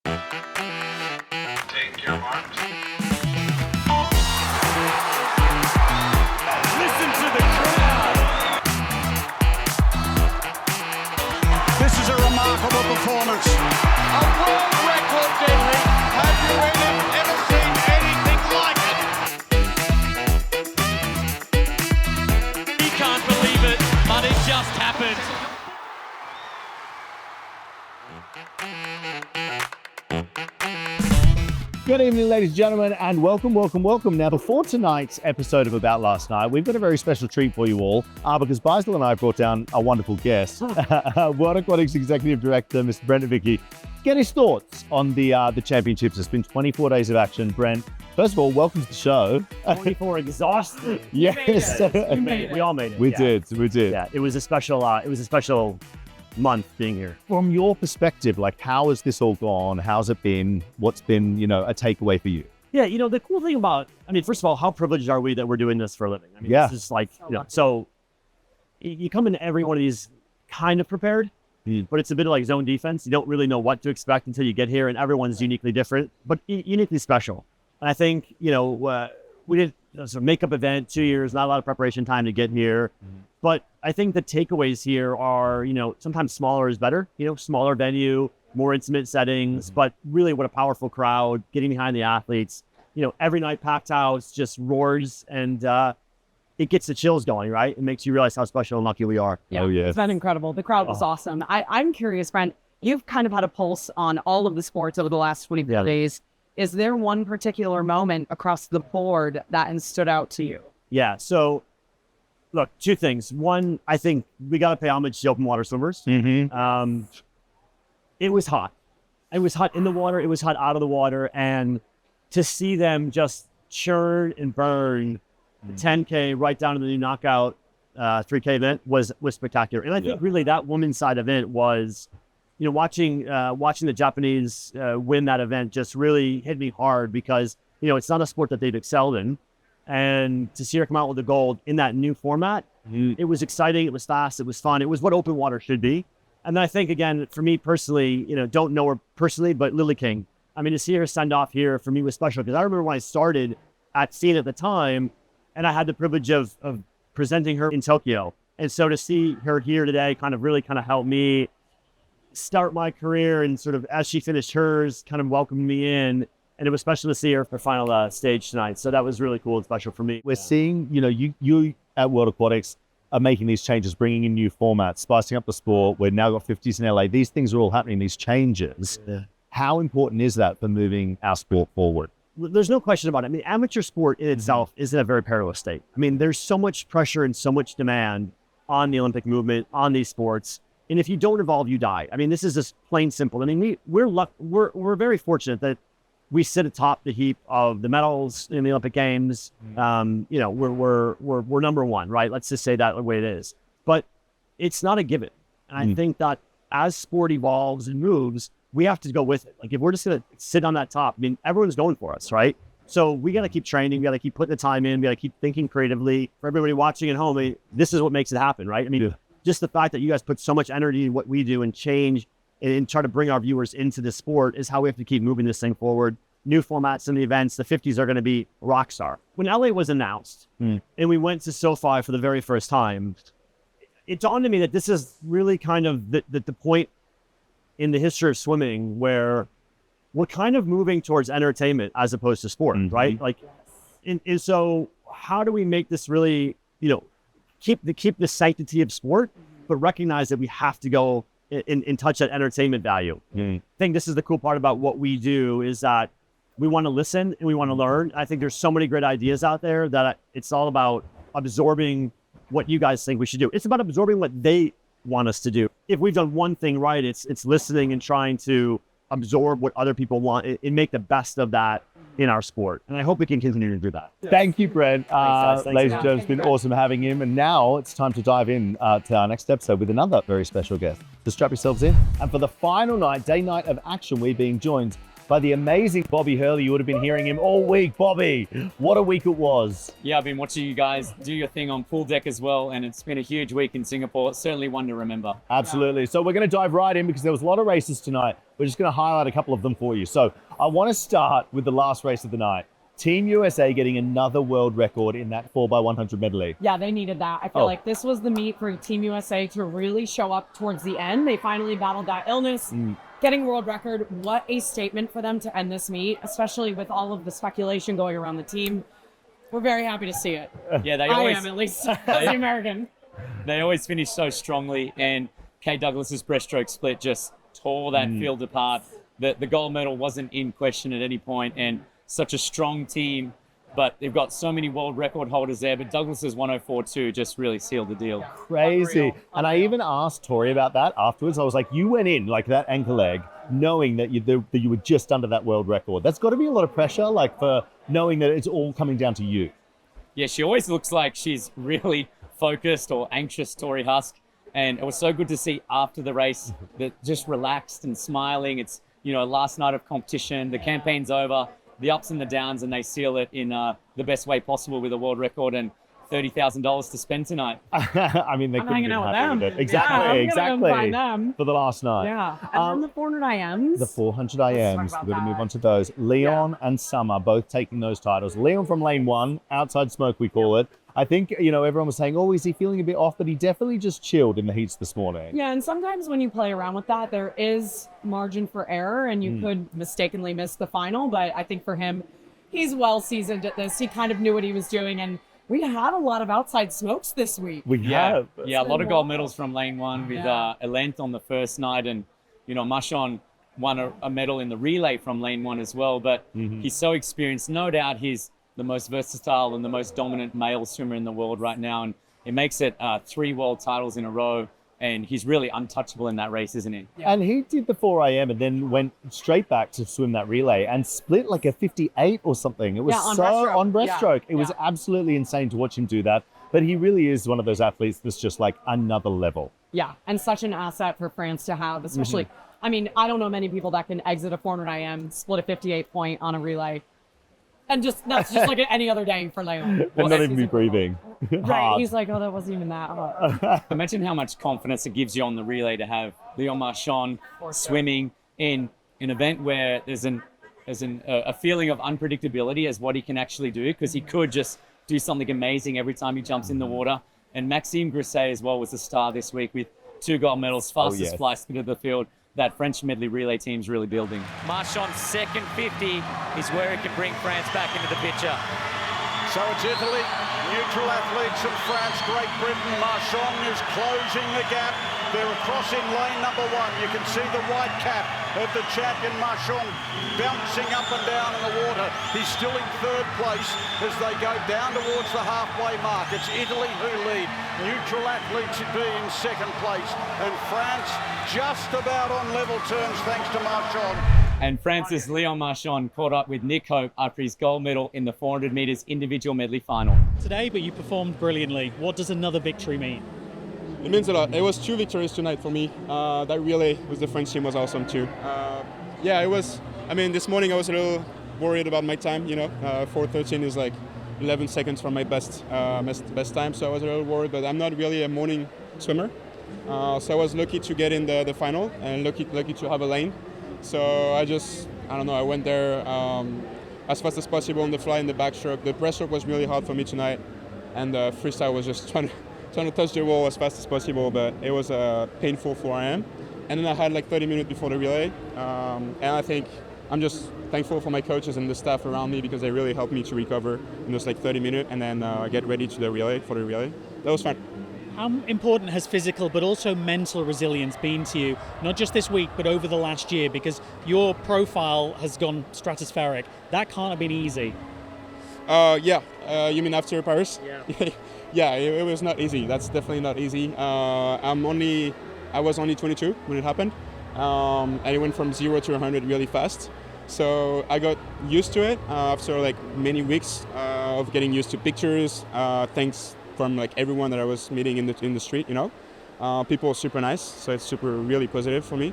Take your mark. Listen to the crowd. This is a remarkable performance. A world record, Medley. Have you ever seen anything like it? He can't believe it, but it just happened. Good evening, ladies and gentlemen, and welcome. Now, before tonight's episode of About Last Night, we've got a very special treat for you all, because Beisel and I brought down a wonderful guest, World Aquatics Executive Director, Mr. Brent Nowicki, get his thoughts on the championships. It's been 24 days of action. Brent, first of all, welcome to the show. 24 exhausted. Yes. We all made it. We did. Yeah, it was a special month being here. From your perspective, like, how has this all gone? How's it been? What's been, a takeaway for you? Yeah, the cool thing about, first of all, how privileged are we that we're doing this for a living? Yeah. This is like, so you come into every one of these kind of prepared, but it's a bit of like zone defense. You don't really know what to expect until you get here, and everyone's uniquely different, but uniquely special. And I think, we did a sort of makeup event, 2 years, not a lot of preparation time to get here. But I think the takeaways here are, sometimes smaller is better, smaller venue, more intimate settings, but really what a powerful crowd, getting behind the athletes, every night packed house, just roars, and it gets the chills going, right? It makes you realize how special and lucky we are. Yeah, Oh, yeah. It's been incredible. The crowd was awesome. I'm curious, Brent, you've kind of had a pulse on all of the sports over the last 24 days. Is there one particular moment across the board that stood out to you? Yeah, so look, two things. One, I think we got to pay homage to open water swimmers. It was hot. It was hot in the water. It was hot out of the water. And to see them just churn and burn the 10K right down to the new knockout 3K event was spectacular. And I think really that women's side event was, watching the Japanese win that event just really hit me hard because, it's not a sport that they've excelled in. And to see her come out with the gold in that new format, it was exciting, it was fast, it was fun, it was what open water should be. And then I think, again, for me personally, don't know her personally, but Lilly King, to see her send off here for me was special because I remember when I started at scene at the time, and I had the privilege of presenting her in Tokyo. And so to see her here today really helped me start my career, and sort of as she finished hers, kind of welcomed me in. And it was special to see her for final stage tonight. So that was really cool and special for me. We're seeing, you at World Aquatics are making these changes, bringing in new formats, spicing up the sport. We've now got 50s in LA. These things are all happening, these changes. Yeah. How important is that for moving our sport forward? There's no question about it. Amateur sport in itself is in a very perilous state. There's so much pressure and so much demand on the Olympic movement, on these sports. And if you don't evolve, you die. This is just plain simple. We're very fortunate that we sit atop the heap of the medals in the Olympic Games. We're number one, right? Let's just say that the way it is. But it's not a given. And I think that as sport evolves and moves, we have to go with it. Like if we're just going to sit on that top, everyone's going for us, right? So we got to keep training. We got to keep putting the time in. We got to keep thinking creatively. For everybody watching at home, this is what makes it happen, right? Just the fact that you guys put so much energy in what we do and change and try to bring our viewers into the sport is how we have to keep moving this thing forward. New formats in the events, the 50s are going to be rock star. When LA was announced and we went to SoFi for the very first time, it dawned on me that this is really kind of the point in the history of swimming where we're kind of moving towards entertainment as opposed to sport, right? And so how do we make this really, keep the sanctity of sport, but recognize that we have to go and touch that entertainment value. I think this is the cool part about what we do is that we want to listen and we want to learn. I think there's so many great ideas out there that it's all about absorbing what you guys think we should do. It's about absorbing what they want us to do. If we've done one thing right, it's listening and trying to absorb what other people want and make the best of that in our sport. And I hope we can continue to do that. Thank you, Brent. Thanks, ladies and gentlemen, it's been awesome having him. And now it's time to dive in to our next episode with another very special guest. So strap yourselves in. And for the final night, day night of action, we're being joined by the amazing Bobby Hurley. You would have been hearing him all week. Bobby, what a week it was. Yeah, I've been watching you guys do your thing on pool deck as well, and it's been a huge week in Singapore. It's certainly one to remember. Absolutely. So we're going to dive right in because there was a lot of races tonight. We're just going to highlight a couple of them for you. So I want to start with the last race of the night. Team USA getting another world record in that 4x100 medley. Yeah, they needed that. I feel like this was the meet for Team USA to really show up towards the end. They finally battled that illness, getting world record. What a statement for them to end this meet, especially with all of the speculation going around the team. We're very happy to see it. Yeah, I am, at least, as the American. They always finish so strongly, and Kate Douglas's breaststroke split just tore that field apart. The gold medal wasn't in question at any point, and such a strong team, but they've got so many world record holders there. But Douglas's 104.2 just really sealed the deal. Crazy. And I even asked Tori about that afterwards. I was like, you went in like that anchor leg, knowing that you were just under that world record. That's got to be a lot of pressure, like for knowing that it's all coming down to you. Yeah, she always looks like she's really focused or anxious, Tori Husk. And it was so good to see after the race that just relaxed and smiling. It's, last night of competition, the campaign's over, the ups and the downs, and they seal it in the best way possible with a world record and $30,000 to spend tonight. I mean, they couldn't be happy with it. Yeah, Exactly. Go find them. For the last night. Yeah. And then the 400 IMs. The 400 IMs. We're going to move on to those. Leon and Summer both taking those titles. Leon from lane 1, outside smoke we call it. I think, everyone was saying, is he feeling a bit off? But he definitely just chilled in the heats this morning. Yeah, and sometimes when you play around with that, there is margin for error, and you could mistakenly miss the final. But I think for him, he's well seasoned at this. He kind of knew what he was doing, and we had a lot of outside smokes this week. We have. Yeah, a lot of gold medals from lane 1 with Elent on the first night, and Marchand won a medal in the relay from lane 1 as well. But he's so experienced. No doubt he's the most versatile and the most dominant male swimmer in the world right now, and it makes it 3 world titles in a row, and he's really untouchable in that race, isn't he? Yeah. And he did the 4 IM and then went straight back to swim that relay and split like a 58 or something. It was on breaststroke. It was absolutely insane to watch him do that, but he really is one of those athletes that's just like another level. Yeah, and such an asset for France to have, especially, I mean, I don't know many people that can exit a 400 IM, split a 58 point on a relay. And that's just like any other day for Leon. And not even be breathing. Right, he's like, that wasn't even that hard. Imagine how much confidence it gives you on the relay to have Leon Marchand swimming in an event where there's a feeling of unpredictability as what he can actually do, because he could just do something amazing every time he jumps in the water. And Maxime Grisset as well was a star this week with 2 gold medals, fastest fly split of the field. That French medley relay team's really building. Marchand's second 50 is where it can bring France back into the picture. So it's Italy, neutral athletes from France, Great Britain. Marchand is closing the gap. They're across in lane number 1. You can see the white cap of the champion Marchand bouncing up and down in the water. He's still in 3rd place as they go down towards the halfway mark. It's Italy who lead. Neutral athletes would be in 2nd place. And France just about on level terms thanks to Marchand. And France's Leon Marchand caught up with Nick Hope after his gold medal in the 400 metres individual medley final. Today, but you performed brilliantly. What does another victory mean? It means a lot. It was 2 victories tonight for me. That relay with the French team was awesome too. It was, this morning I was a little worried about my time, 4:13 is like 11 seconds from my best time, so I was a little worried, but I'm not really a morning swimmer. So I was lucky to get in the final and lucky to have a lane. So I went there as fast as possible on the fly in the backstroke. The breaststroke was really hard for me tonight, and the freestyle was just trying to touch the wall as fast as possible, but it was a painful 4 IM. And then I had like 30 minutes before the relay, and I think I'm just thankful for my coaches and the staff around me because they really helped me to recover in those like 30 minutes and then get ready for the relay. That was fun. How important has physical but also mental resilience been to you, not just this week, but over the last year? Because your profile has gone stratospheric. That can't have been easy. You mean after Paris? Yeah. Yeah, it was not easy. That's definitely not easy. I was only 22 when it happened. And it went from 0 to 100 really fast. So I got used to it after like many weeks of getting used to pictures, thanks from like everyone that I was meeting in the street, People are super nice, so it's really positive for me.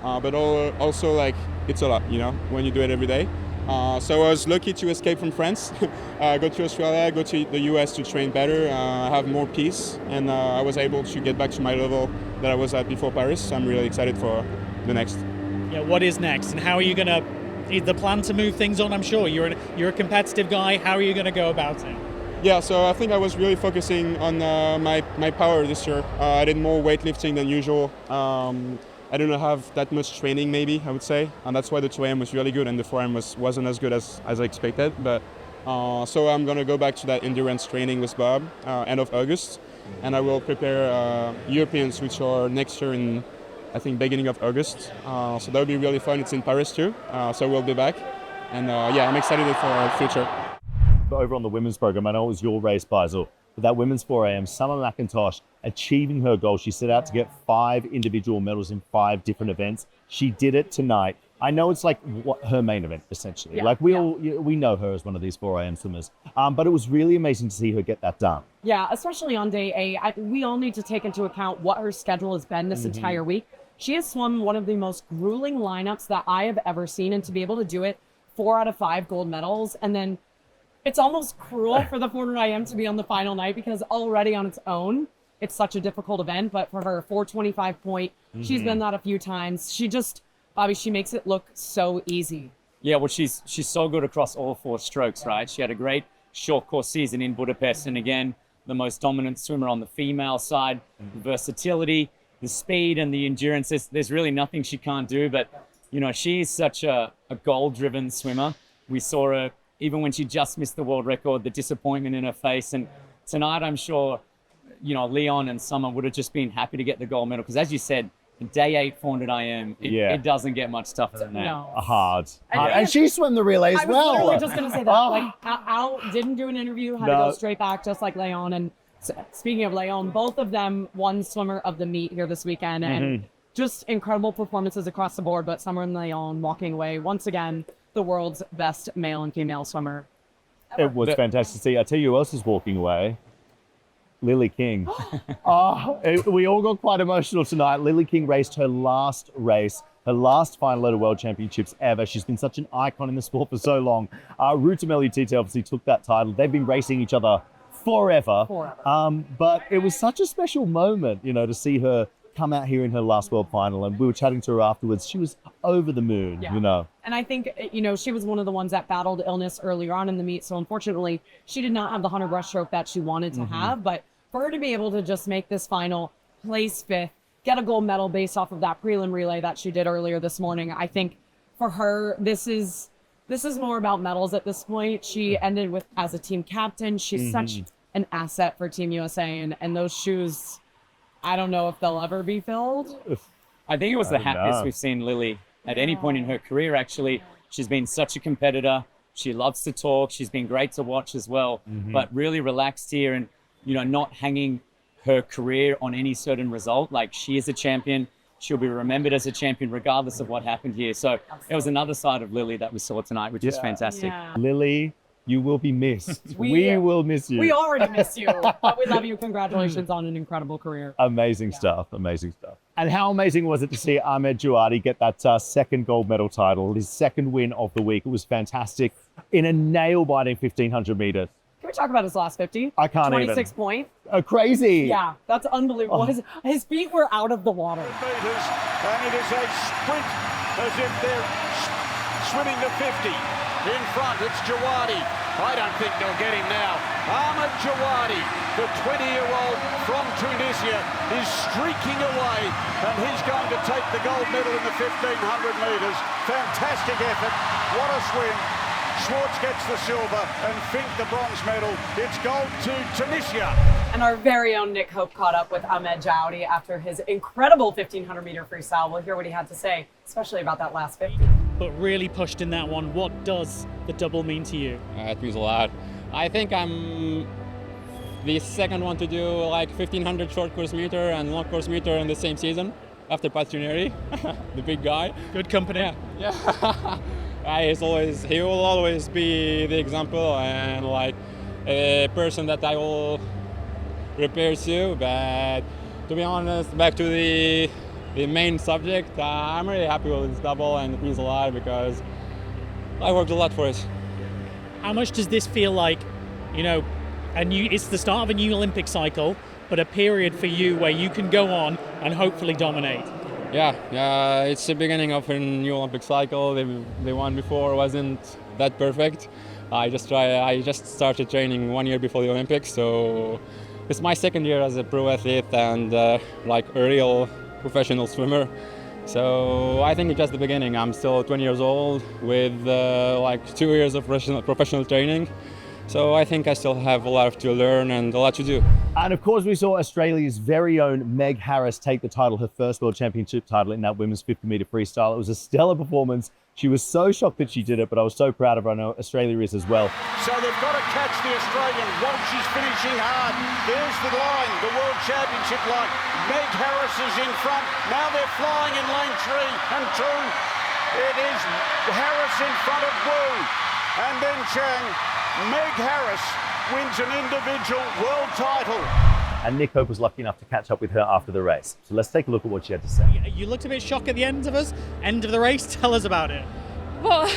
but also like it's a lot, you know, when you do it every day. So I was lucky to escape from France, go to Australia, go to the US to train better, have more peace, and I was able to get back to my level that I was at before Paris. So I'm really excited for the next. Yeah, what is next, and how are you going to? Is the plan to move things on? I'm sure you're a competitive guy. How are you going to go about it? Yeah, so I think I was really focusing on my power this year. I did more weightlifting than usual. I didn't have that much training, maybe, I would say, and that's why the 2 AM was really good and the 4 AM wasn't as good as I expected. But so I'm going to go back to that endurance training with Bob end of August, and I will prepare Europeans, which are next year in, I think, beginning of August. So that'll be really fun. It's in Paris too, so we'll be back. And yeah, I'm excited for our future. Over on the women's program, I know it was your race, Beisel, but that women's 4 AM, Summer McIntosh achieving her goal. She set out to get 5 individual medals in 5 different events. She did it tonight. I know it's like her main event, essentially. Yeah, like we know her as one of these 4 AM swimmers, but it was really amazing to see her get that done. Yeah, especially on day 8. We all need to take into account what her schedule has been this entire week. She has swum one of the most grueling lineups that I have ever seen, and to be able to do it 4 out of 5 gold medals, and then it's almost cruel for the 400 IM to be on the final night because already on its own, it's such a difficult event. But for her 425 point, she's been that a few times. Bobby, she makes it look so easy. Yeah, well, she's so good across all 4 strokes, right? She had a great short course season in Budapest, and again, the most dominant swimmer on the female side. The versatility, the speed, and the endurance. There's really nothing she can't do. But you know, she's such a goal-driven swimmer. We saw her. Even when she just missed the world record, the disappointment in her face. And tonight, I'm sure, you know, Leon and Summer would have just been happy to get the gold medal. Because as you said, day 8 400 IM, it doesn't get much tougher than that. No. Hard. And she swam the relay as well. I was literally just going to say that. Like, Al didn't do an interview, had to go straight back, just like Leon. And speaking of Leon, both of them won swimmer of the meet here this weekend. And just incredible performances across the board. But Summer and Leon walking away once again the world's best male and female swimmer. It was fantastic to see. I tell you who else is walking away. Lilly King. We all got quite emotional tonight. Lilly King raced her last race, her last final at a World Championships ever. She's been such an icon in the sport for so long. Ruta Meilutyte obviously took that title. They've been racing each other forever. But it was such a special moment, you know, to see her come out here in her last world final, and we were chatting to her afterwards. She was over the moon, you know. And I think, you know, she was one of the ones that battled illness earlier on in the meet. So unfortunately, she did not have the 100 breaststroke that she wanted to have. But for her to be able to just make this final, place 5th, get a gold medal based off of that prelim relay that she did earlier this morning, I think for her, this is more about medals at this point. She ended with as a team captain. She's such an asset for Team USA, and those shoes, I don't know if they'll ever be filled. I think it was the happiest we've seen Lilly at any point in her career, actually. She's been such a competitor. She loves to talk. She's been great to watch as well, but really relaxed here and, you know, not hanging her career on any certain result. Like, she is a champion. She'll be remembered as a champion regardless of what happened here. So it was another side of Lilly that we saw tonight, which is fantastic. Lilly, you will be missed. We will miss you. We already miss you, but we love you. Congratulations on an incredible career. Amazing stuff. Amazing stuff. And how amazing was it to see Ahmed Jaouadi get that second gold medal title, his second win of the week. It was fantastic in a nail-biting 1,500 meters. Can we talk about his last 50? I can't 26 points. Crazy. Yeah, that's unbelievable. His feet were out of the water. Meters, and it is a sprint as if they're swimming the 50. In front, it's Jaouadi. I don't think they'll get him now. Ahmed Jaouadi, the 20-year-old from Tunisia, is streaking away, and he's going to take the gold medal in the 1,500 meters. Fantastic effort. What a swim. Schwartz gets the silver and Fink the bronze medal. It's gold to Tunisia. And our very own Nick Hope caught up with Ahmed Jaouadi after his incredible 1,500 meter freestyle. We'll hear what he had to say, especially about that last 50. But really pushed in that one. What does the double mean to you? It means a lot. I think I'm the second one to do like 1,500 short course meter and long course meter in the same season after Patrigneri, the big guy. Good company. Yeah. He will always be the example and like a person that I will repair to. But to be honest, back to the the main subject. I'm really happy with this double, and it means a lot because I worked a lot for it. How much does this feel like, it's the start of a new Olympic cycle, but a period for you where you can go on and hopefully dominate? Yeah, it's the beginning of a new Olympic cycle. The one before wasn't that perfect. I just started training 1 year before the Olympics, so it's my second year as a pro athlete and like a real professional swimmer. So I think it's just the beginning. I'm still 20 years old with like 2 years of professional training. So I think I still have a lot to learn and a lot to do. And of course, we saw Australia's very own Meg Harris take the title, her first World Championship title in that women's 50-metre freestyle. It was a stellar performance. She was so shocked that she did it, but I was so proud of her. I know Australia is as well. So they've got to catch the Australian while she's finishing hard. There's the line, the World Championship line. Meg Harris is in front. Now they're flying in lane 3 and 2. It is Harris in front of Wu. And then Chang. Meg Harris wins an individual world title. And Nick Hope was lucky enough to catch up with her after the race. So let's take a look at what she had to say. You looked a bit shocked at the end of the race. Tell us about it. Well,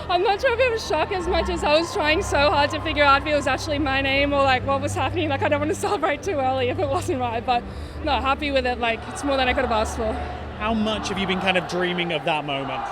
I'm not sure if it was shock as much as I was trying so hard to figure out if it was actually my name or like what was happening. Like I don't want to celebrate too early if it wasn't right, but no, happy with it. Like it's more than I could have asked for. How much have you been kind of dreaming of that moment?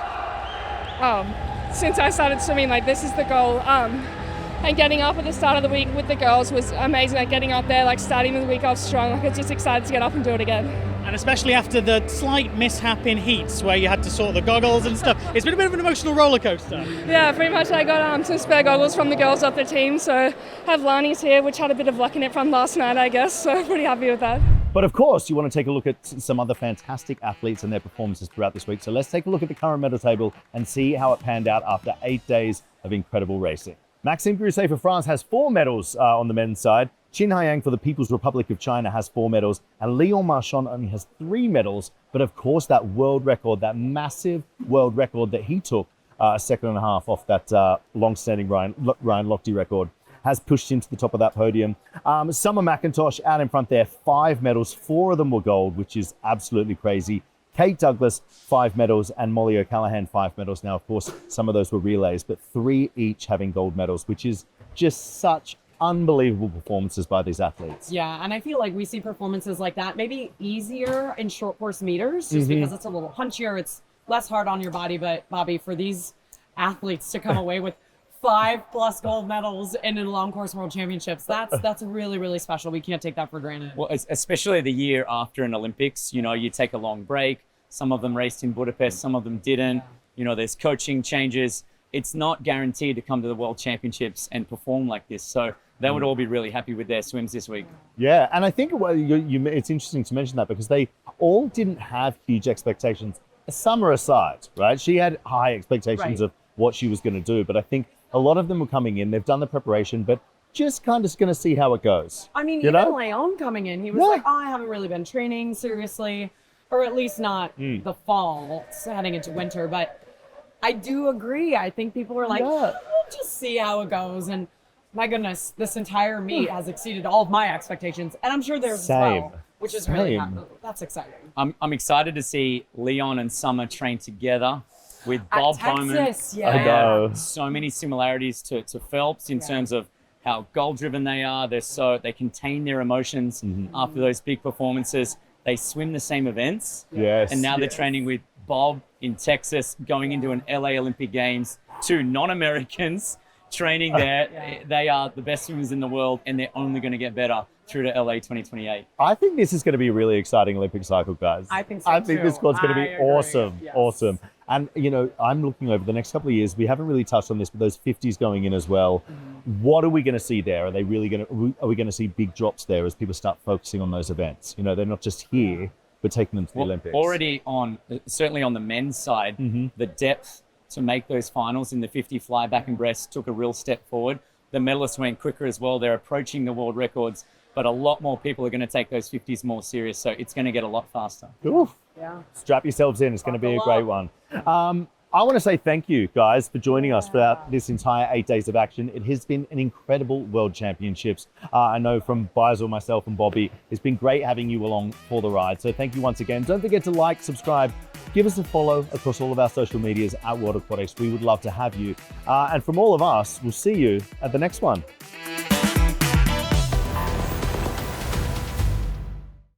Since I started swimming, like this is the goal. And getting up at the start of the week with the girls was amazing. Like getting up there, like starting the week off strong. Like I was just excited to get up and do it again. And especially after the slight mishap in heats where you had to sort the goggles and stuff. It's been a bit of an emotional roller coaster. Yeah, pretty much. I got some spare goggles from the girls of the team. So have Lani's here, which had a bit of luck in it from last night, I guess. So pretty happy with that. But of course, you want to take a look at some other fantastic athletes and their performances throughout this week. So let's take a look at the current medal table and see how it panned out after 8 days of incredible racing. Maxime Grousset for France has 4 medals on the men's side. Qin Haiyang for the People's Republic of China has 4 medals. And Leon Marchand only has 3 medals. But of course, that world record, that massive world record that he took a second and a half off that long-standing Ryan Lochte record, has pushed into the top of that podium. Summer McIntosh out in front there, 5 medals. 4 of them were gold, which is absolutely crazy. Kate Douglas, 5 medals, and Molly O'Callaghan, 5 medals. Now, of course, some of those were relays, but 3 each having gold medals, which is just such unbelievable performances by these athletes. Yeah, and I feel like we see performances like that maybe easier in short course meters, just because it's a little punchier, it's less hard on your body. But Bobby, for these athletes to come away with 5+ gold medals in the long course world championships, that's really, really special. We can't take that for granted. Well, especially the year after an Olympics, you take a long break. Some of them raced in Budapest, some of them didn't. There's coaching changes. It's not guaranteed to come to the World Championships and perform like this. So they would all be really happy with their swims this week. Yeah, and I think it's interesting to mention that because they all didn't have huge expectations. Summer aside, right? She had high expectations of what she was going to do, but I think a lot of them were coming in. They've done the preparation, but just kind of going to see how it goes. I mean, even Leon coming in, he was like, I haven't really been training seriously, or at least not the fall, heading into winter. But I do agree. I think people were like, we'll just see how it goes. And my goodness, this entire meet has exceeded all of my expectations. And I'm sure theirs as well, which is really, that's exciting. I'm excited to see Leon and Summer train together with Bob Bowman. I know. So many similarities to Phelps in terms of how goal-driven they are. They contain their emotions after those big performances. They swim the same events. Yes. And now they're training with Bob in Texas, going into an LA Olympic Games. 2 non-Americans training there. They are the best swimmers in the world, and they're only going to get better through to LA 2028. I think this is going to be a really exciting Olympic cycle, guys. I think so I think this squad's going to be awesome. Yes. Awesome. And, I'm looking over the next couple of years. We haven't really touched on this, but those 50s going in as well. What are we going to see there? Are we going to see big drops there as people start focusing on those events? They're not just here, but taking them to the Olympics. Already certainly on the men's side, the depth to make those finals in the 50 fly back and breast took a real step forward. The medalists went quicker as well. They're approaching the world records, but a lot more people are going to take those 50s more serious. So it's going to get a lot faster. Oof. Yeah. Strap yourselves in. It's going to be a great one. I want to say thank you guys for joining us for this entire 8 days of action. It has been an incredible World Championships. I know from Beisel, myself and Bobby, it's been great having you along for the ride. So thank you once again. Don't forget to like, subscribe, give us a follow across all of our social medias at World Aquatics. We would love to have you. And from all of us, we'll see you at the next one.